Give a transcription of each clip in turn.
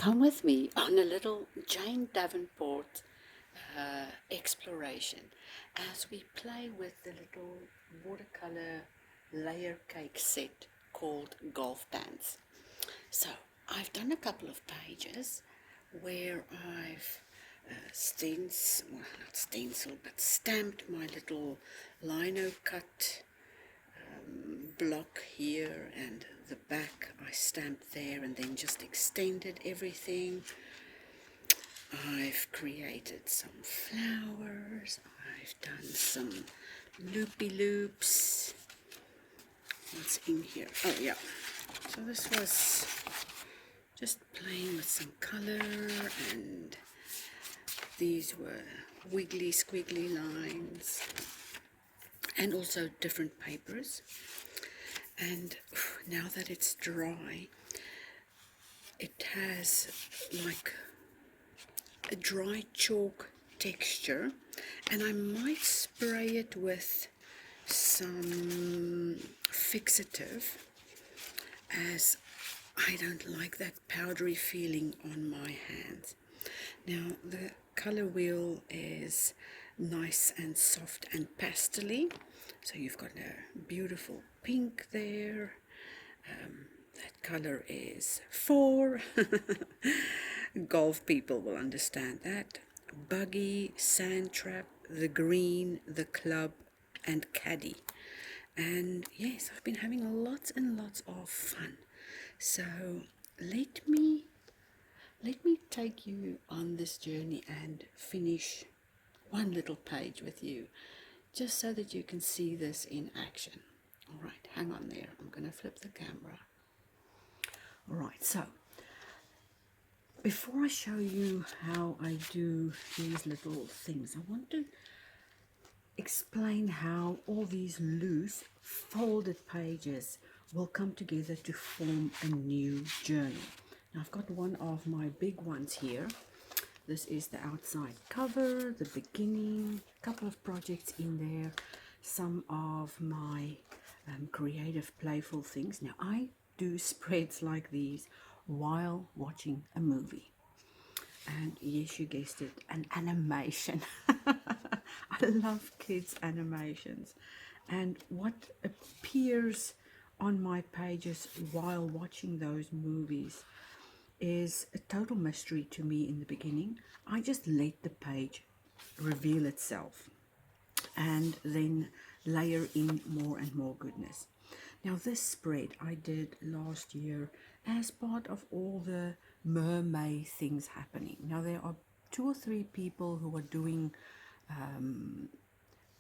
Come with me on a little Jane Davenport exploration as we play with the little watercolor layer cake set called Golf Pants. So I've done a couple of pages where I've stamped my little lino cut block here, and the back I stamped there and then just extended everything. I've created some flowers, I've done some loopy loops. What's in here? Oh yeah, so this was just playing with some color, and these were wiggly squiggly lines and also different papers. And now that it's dry, it has like a dry chalk texture, and I might spray it with some fixative, as I don't like that powdery feeling on my hands. Now the color wheel is nice and soft and pastely, so you've got a beautiful pink there. That color is 4. Golf people will understand that. Buggy, sand trap, the green, the club, and caddy. And yes, I've been having lots and lots of fun. So let me take you on this journey and finish one little page with you, just so that you can see this in action. All right, hang on there. I'm going to flip the camera. All right, so before I show you how I do these little things, I want to explain how all these loose folded pages will come together to form a new journal. Now I've got one of my big ones here. This is the outside cover, the beginning, a couple of projects in there, some of my creative playful things. Now I do spreads like these while watching a movie, and yes, you guessed it, an animation. I love kids animations, and what appears on my pages while watching those movies is a total mystery to me in the beginning. I just let the page reveal itself and then layer in more and more goodness. Now this spread I did last year as part of all the mermaid things happening. Now there are 2 or 3 people who are doing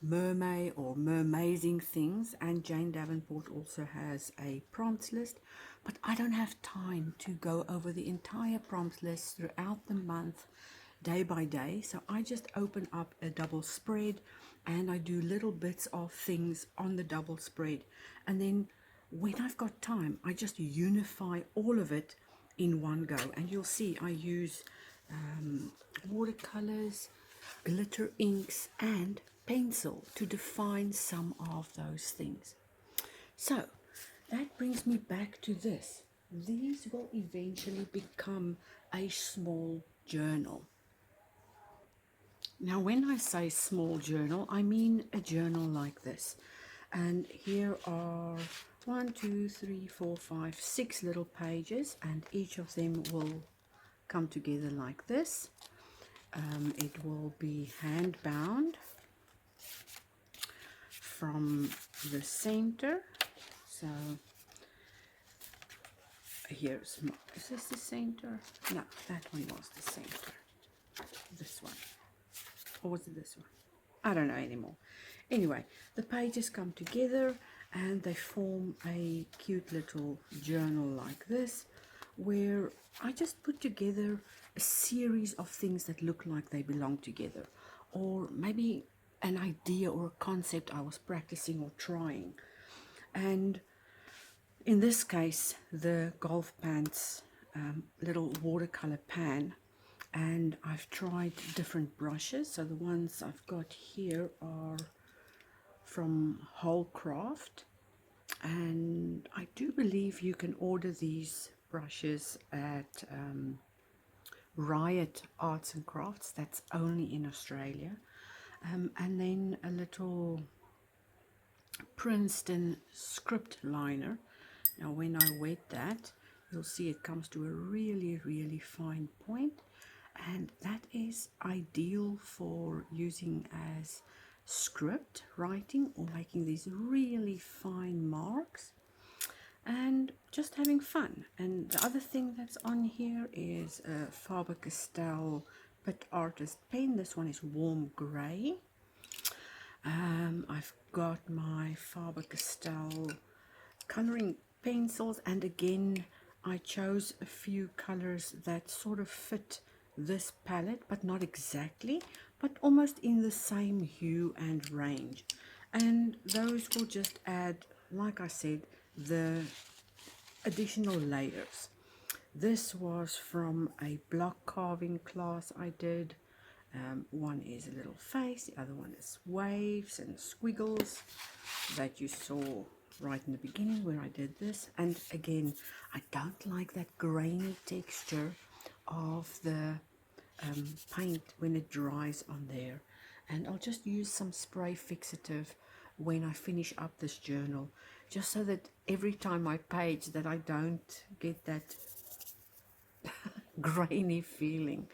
mermaid or mermazing things, and Jane Davenport also has a prompts list, but I don't have time to go over the entire prompts list throughout the month day by day, so I just open up a double spread and I do little bits of things on the double spread, and then when I've got time I just unify all of it in one go. And you'll see I use watercolors, glitter inks and pencil to define some of those things. So that brings me back to this. These will eventually become a small journal. Now when I say small journal, I mean a journal like this. And here are 1, 2, 3, 4, 5, 6 little pages, and each of them will come together like this. It will be hand bound from the center. So here's my, is this the center? No, that one was the center. This one. Or was it this one? I don't know anymore. Anyway, the pages come together and they form a cute little journal like this, where I just put together a series of things that look like they belong together, or maybe an idea or a concept I was practicing or trying. And in this case, the golf pants little watercolor pan, and I've tried different brushes. So the ones I've got here are from Whole Craft, and I do believe you can order these brushes at Riot Arts and Crafts, that's only in Australia. And then a little Princeton script liner. Now when I wet that, you'll see it comes to a really, really fine point, and that is ideal for using as script writing or making these really fine marks and just having fun. And the other thing that's on here is a Faber-Castell Pit Artist pen. This one is warm grey. I've got my Faber-Castell coloring pencils, and again I chose a few colors that sort of fit this palette, but not exactly, but almost in the same hue and range. And those will just add, like I said, the additional layers. This was from a block carving class I did. One is a little face, the other one is waves and squiggles that you saw right in the beginning where I did this. And again, I don't like that grainy texture of the paint when it dries on there. And I'll just use some spray fixative when I finish up this journal, just so that every time I page that I don't get that grainy feeling.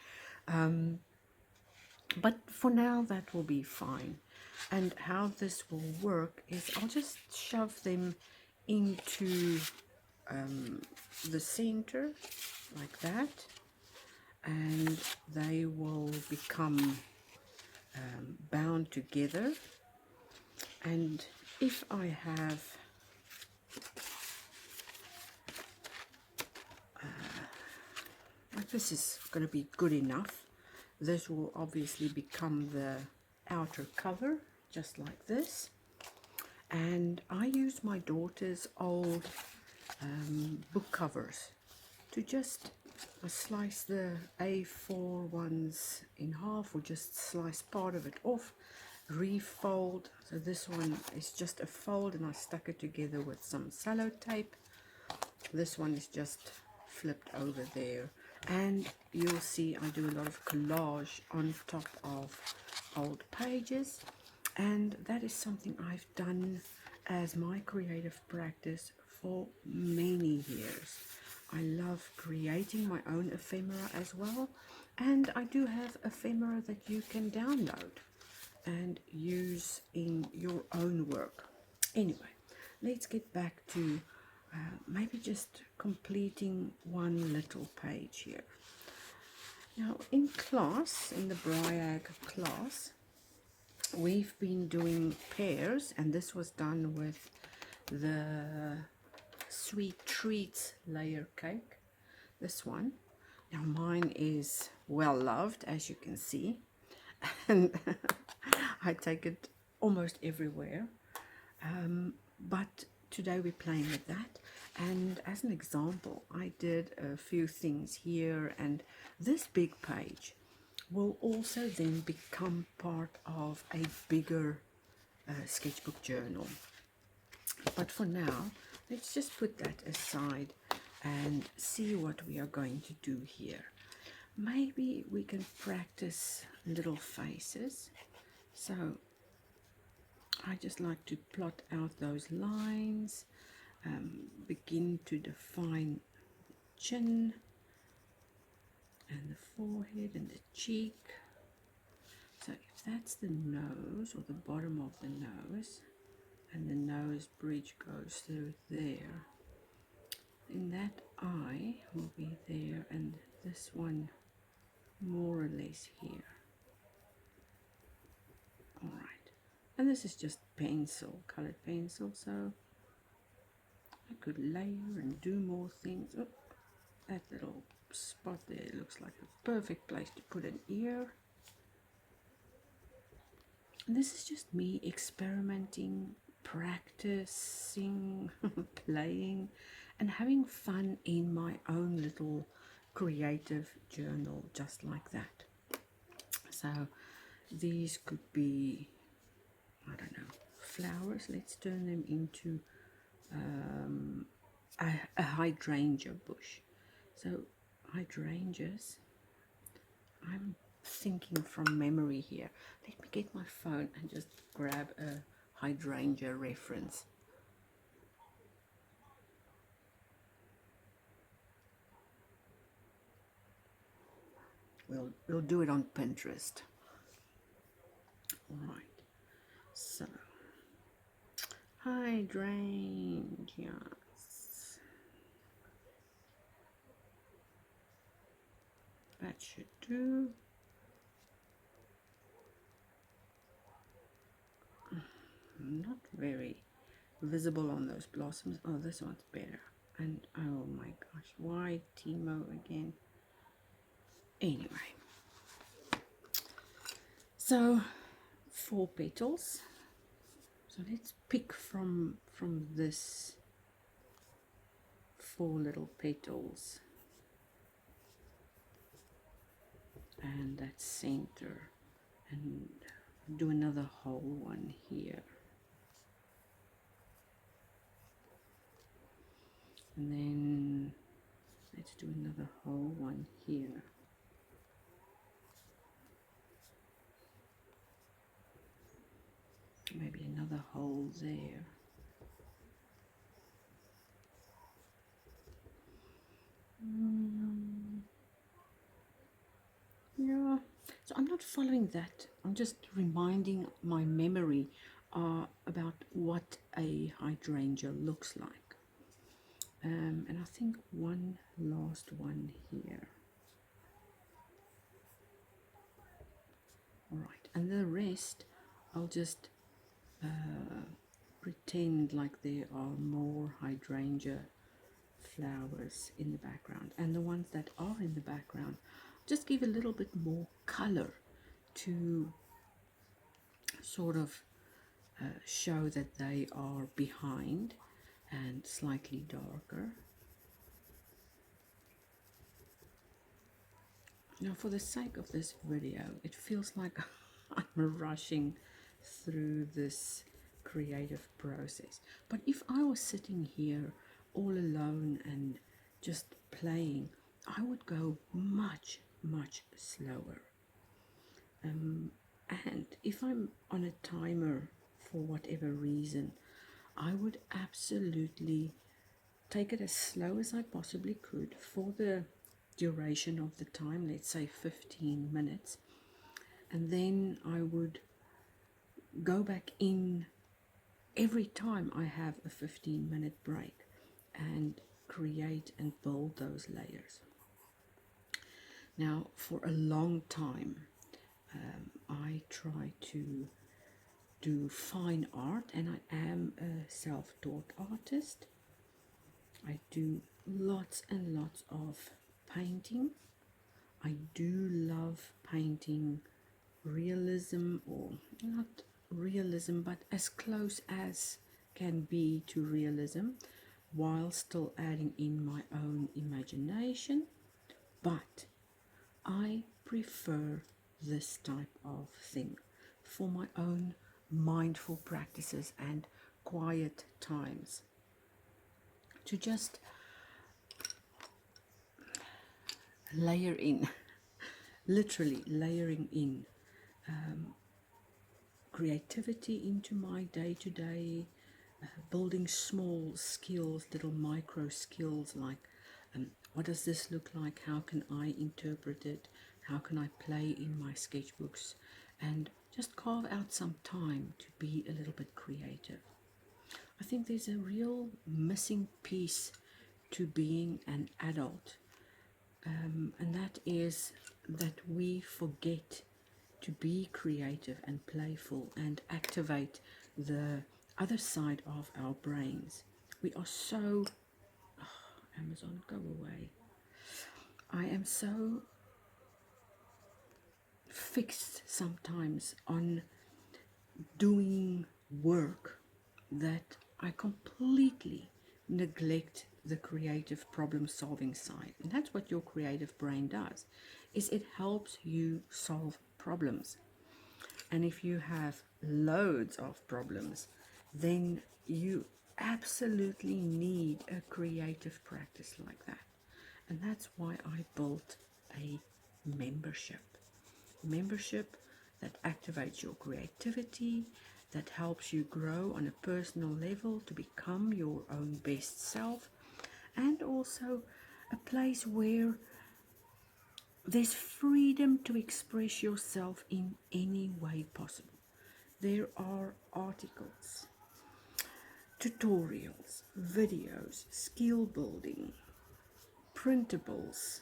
But for now that will be fine. And how this will work is I'll just shove them into the center like that, and they will become bound together. And if I have like this is going to be good enough, this will obviously become the outer cover, just like this. And I use my daughter's old book covers to just slice the A4 ones in half, or just slice part of it off, refold. So this one is just a fold, and I stuck it together with some sellotape. This one is just flipped over there, and you'll see I do a lot of collage on top of old pages, and that is something I've done as my creative practice for many years. I love creating my own ephemera as well, and I do have ephemera that you can download and use in your own work. Anyway, let's get back to maybe just completing one little page here. Now in class, in the Briag class, we've been doing pears, and this was done with the Sweet Treats layer cake, this one. Now mine is well loved, as you can see, and I take it almost everywhere, but today we're playing with that. And as an example, I did a few things here, and this big page will also then become part of a bigger sketchbook journal. But for now, let's just put that aside and see what we are going to do here. Maybe we can practice little faces. So I just like to plot out those lines, begin to define the chin and the forehead and the cheek. So if that's the nose, or the bottom of the nose, and the nose bridge goes through there, then that eye will be there, and this one more or less here. Alright, and this is just pencil, colored pencil, so I could layer and do more things. Oh, that little spot there looks like a perfect place to put an ear. And this is just me experimenting, practicing, playing, and having fun in my own little creative journal, just like that. So these could be, I don't know, flowers. Let's turn them into a hydrangea bush. So hydrangeas I'm thinking from memory here. Let me get my phone and just grab a hydrangea reference. We'll do it on Pinterest. All right. So hydrangeas. That should do. Not very visible on those blossoms. Oh, this one's better. And oh my gosh, why Timo again? Anyway, so 4 petals. So let's pick from this 4 little petals and that center, and do another whole one here. And then let's do another whole one here. Maybe another hole there. Yeah, so I'm not following that. I'm just reminding my memory about what a hydrangea looks like. And I think one last one here. All right, and the rest I'll just pretend like there are more hydrangea flowers in the background, and the ones that are in the background just give a little bit more color to sort of show that they are behind and slightly darker. Now, for the sake of this video, it feels like I'm rushing through this creative process. But if I was sitting here all alone and just playing, I would go much, much slower. And if I'm on a timer for whatever reason, I would absolutely take it as slow as I possibly could for the duration of the time, let's say 15 minutes, and then I would go back in every time I have a 15-minute break and create and build those layers. Now, for a long time, I try to do fine art, and I am a self-taught artist. I do lots and lots of painting. I do love painting realism, or not realism, but as close as can be to realism, while still adding in my own imagination. But I prefer this type of thing for my own mindful practices and quiet times, to just layer in, literally layering in creativity into my day-to-day, building small skills, little micro skills, like what does this look like, how can I interpret it, how can I play in my sketchbooks, and just carve out some time to be a little bit creative. I think there's a real missing piece to being an adult, and that is that we forget to be creative and playful and activate the other side of our brains. We are so, oh, Amazon, go away. I am so fixed sometimes on doing work that I completely neglect the creative problem solving side. And that's what your creative brain does, is it helps you solve problems. And if you have loads of problems, then you absolutely need a creative practice like that. And that's why I built a membership. Membership that activates your creativity, that helps you grow on a personal level to become your own best self, and also a place where there's freedom to express yourself in any way possible. There are articles, tutorials, videos, skill building, printables,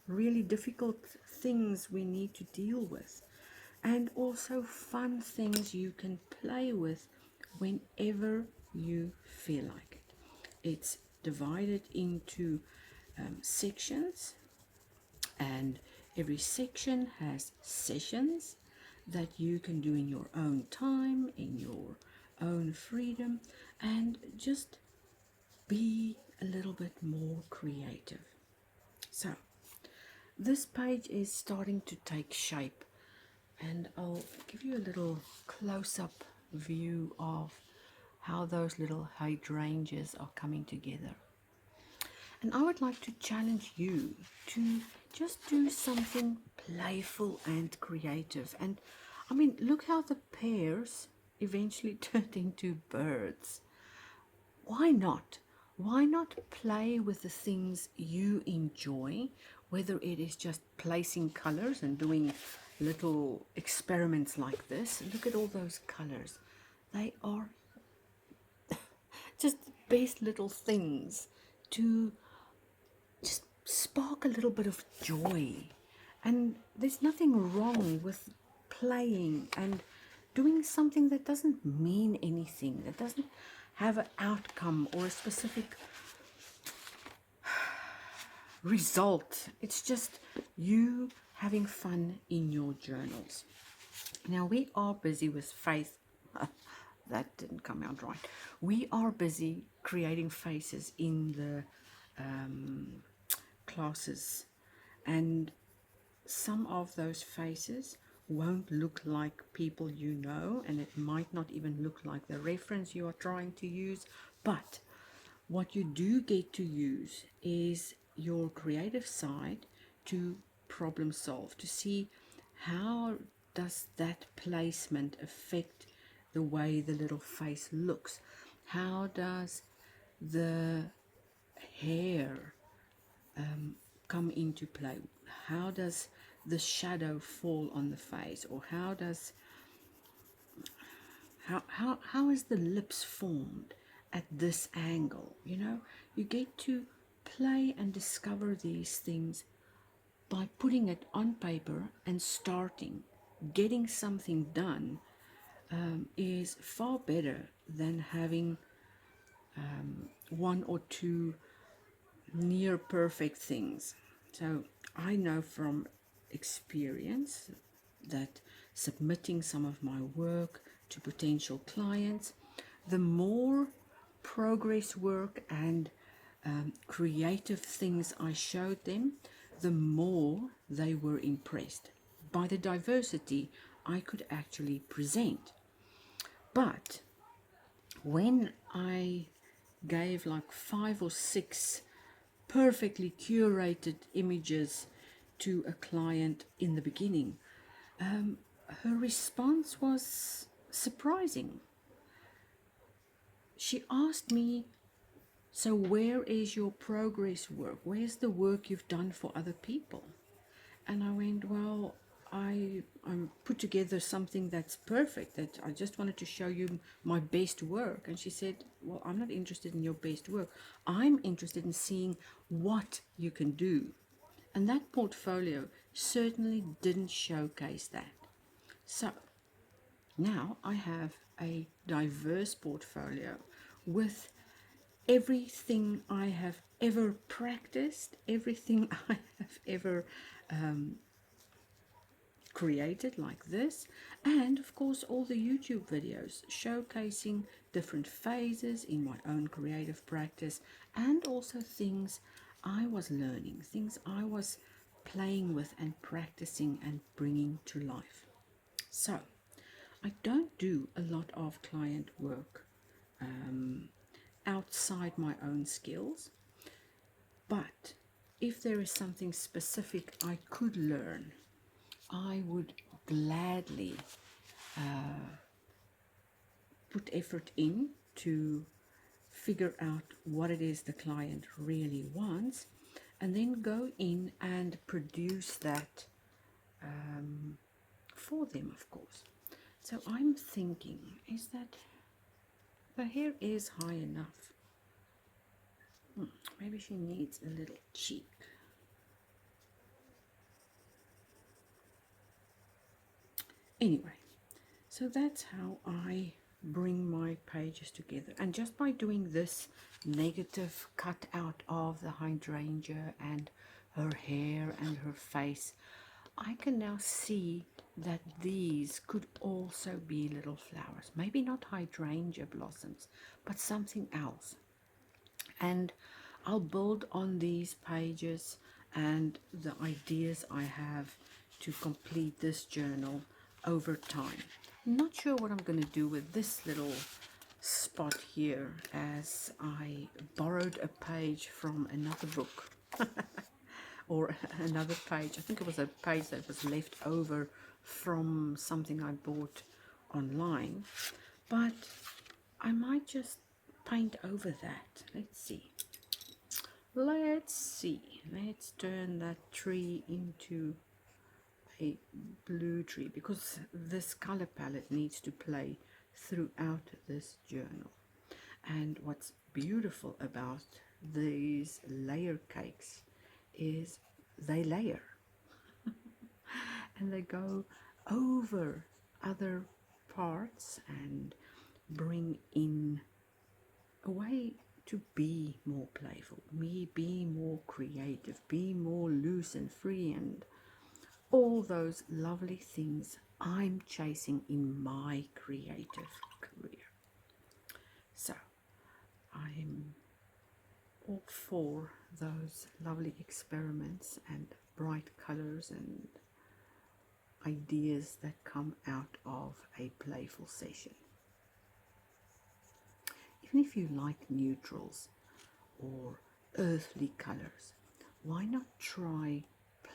really difficult things we need to deal with, and also fun things you can play with whenever you feel like it. It's divided into sections, and every section has sessions that you can do in your own time, in your own freedom, and just be a little bit more creative. So this page is starting to take shape, and I'll give you a little close-up view of how those little hydrangeas are coming together. And I would like to challenge you to just do something playful and creative. And I mean, look how the pears eventually turned into birds. Why not? Why not play with the things you enjoy, whether it is just placing colors and doing little experiments like this. Look at all those colors. They are just the best little things to just spark a little bit of joy. And there's nothing wrong with playing and doing something that doesn't mean anything, that doesn't have an outcome or a specific result. It's just you having fun in your journals. Now we are busy with faith. That didn't come out right. We are busy creating faces in the classes, and some of those faces won't look like people you know, and it might not even look like the reference you are trying to use. But what you do get to use is your creative side to problem solve, to see how does that placement affect the way the little face looks. How does the hair come into play? How does the shadow fall on the face? Or how is the lips formed at this angle? You know, you get to play and discover these things by putting it on paper and starting. Getting something done is far better than having one or two near perfect things. So I know from experience that submitting some of my work to potential clients, the more progress work and creative things I showed them, the more they were impressed by the diversity I could actually present. But when I gave like 5 or 6 perfectly curated images to a client in the beginning, her response was surprising. She asked me, so where is your progress work? Where's the work you've done for other people? And I went, well, I put together something that's perfect, that I just wanted to show you my best work. And she said, well, I'm not interested in your best work. I'm interested in seeing what you can do. And that portfolio certainly didn't showcase that. So now I have a diverse portfolio with everything I have ever practiced, everything I have ever created like this, and of course all the YouTube videos showcasing different phases in my own creative practice, and also things I was learning, things I was playing with and practicing and bringing to life. So I don't do a lot of client work outside my own skills, but if there is something specific I could learn, I would gladly put effort in to figure out what it is the client really wants, and then go in and produce that for them, of course. So I'm thinking, is that the hair is high enough? Maybe she needs a little cheek. Anyway, so that's how I bring my pages together. And just by doing this negative cut out of the hydrangea and her hair and her face, I can now see that these could also be little flowers. Maybe not hydrangea blossoms, but something else. And I'll build on these pages and the ideas I have to complete this journal over time. I'm not sure what I'm going to do with this little spot here, as I borrowed a page from another book or another page. I think it was a page that was left over from something I bought online, but I might just paint over that. Let's see. Let's turn that tree into a blue tree, because this color palette needs to play throughout this journal. And what's beautiful about these layer cakes is they layer and they go over other parts and bring in a way to be more playful, be more creative, be more loose and free, and all those lovely things I'm chasing in my creative career. So I'm all for those lovely experiments and bright colors and ideas that come out of a playful session. Even if you like neutrals or earthly colors, why not try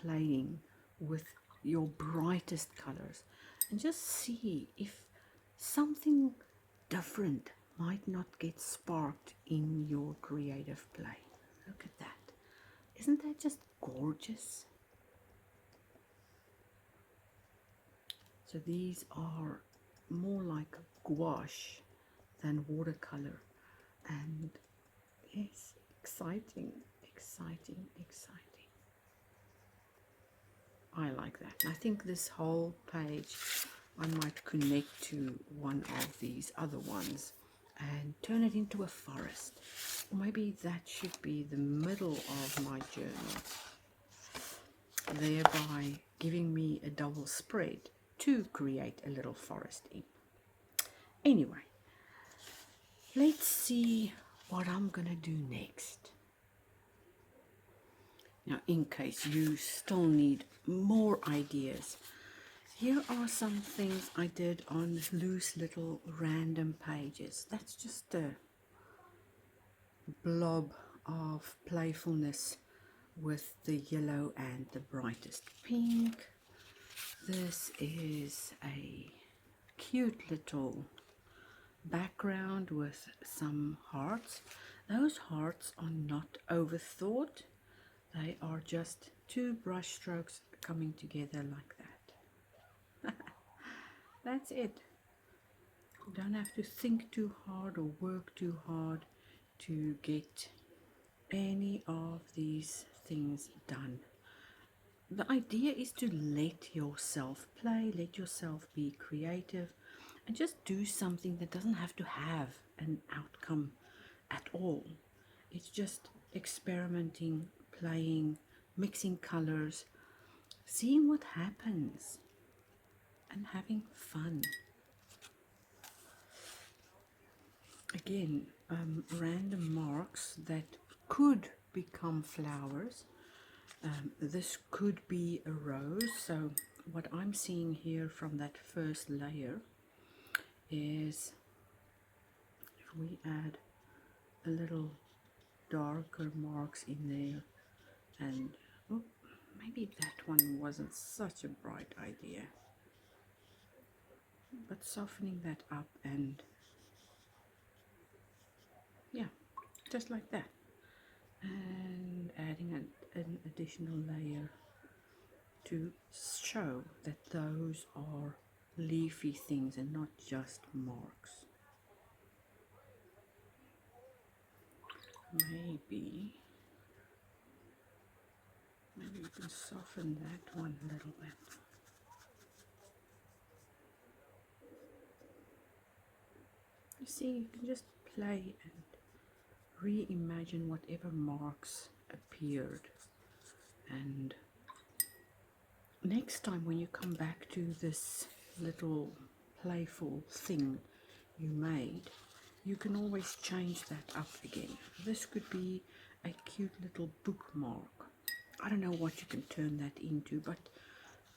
playing with your brightest colors and just see if something different might not get sparked in your creative play. Look at that. Isn't that just gorgeous? So these are more like gouache than watercolor, and it's exciting. I like that. I think this whole page I might connect to one of these other ones and turn it into a forest. Or maybe that should be the middle of my journal, thereby giving me a double spread to create a little forest in. Anyway, let's see what I'm gonna do next. Now, in case you still need more ideas, here are some things I did on loose little random pages. That's just a blob of playfulness with the yellow and the brightest pink. This is a cute little background with some hearts. Those hearts are not overthought. They are just two brush strokes coming together like that. That's it. You don't have to think too hard or work too hard to get any of these things done. The idea is to let yourself play, let yourself be creative, and just do something that doesn't have to have an outcome at all. It's just experimenting, playing, mixing colors, seeing what happens, and having fun. Again, random marks that could become flowers. This could be a rose. So what I'm seeing here from that first layer is, if we add a little darker marks in there, And oh, maybe that one wasn't such a bright idea, but softening that up and yeah, just like that, and adding an additional layer to show that those are leafy things and not just marks. Maybe you can soften that one a little bit. You see, you can just play and reimagine whatever marks appeared. And next time when you come back to this little playful thing you made, you can always change that up again. This could be a cute little bookmark. I don't know what you can turn that into, but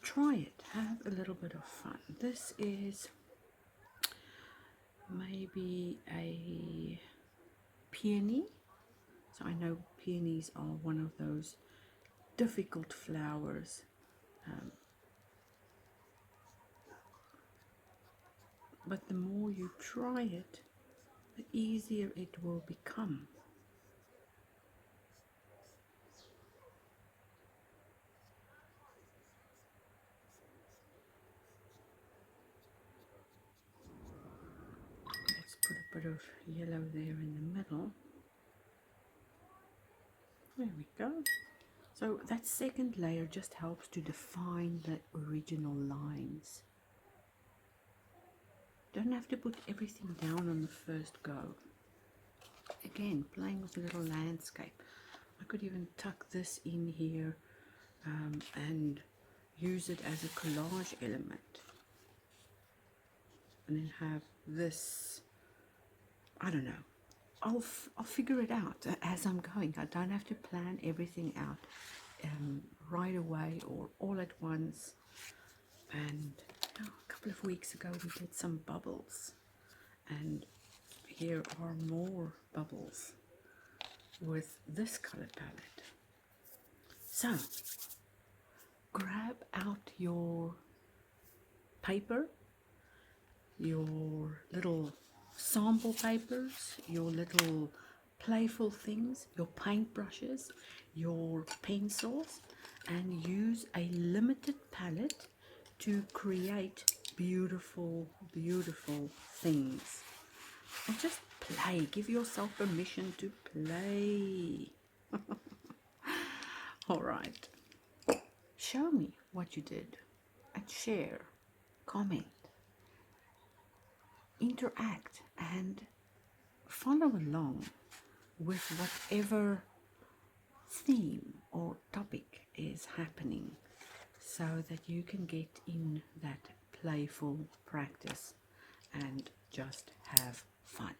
try it. Have a little bit of fun. This is maybe a peony. So I know peonies are one of those difficult flowers. But the more you try it, the easier it will become. Let's put a bit of yellow there in the middle. There we go. So that second layer just helps to define the original lines. Don't have to put everything down on the first go. Again, playing with a little landscape. I could even tuck this in here and use it as a collage element. And then have this, I don't know, I'll figure it out as I'm going. I don't have to plan everything out right away or all at once. And a couple of weeks ago we did some bubbles, and here are more bubbles with this color palette. So grab out your paper, your little sample papers, your little playful things, your paintbrushes, your pencils, and use a limited palette to create beautiful, beautiful things. And just play. Give yourself permission to play. All right. Show me what you did and share, comment, interact, and follow along with whatever theme or topic is happening so that you can get in that playful practice and just have fun.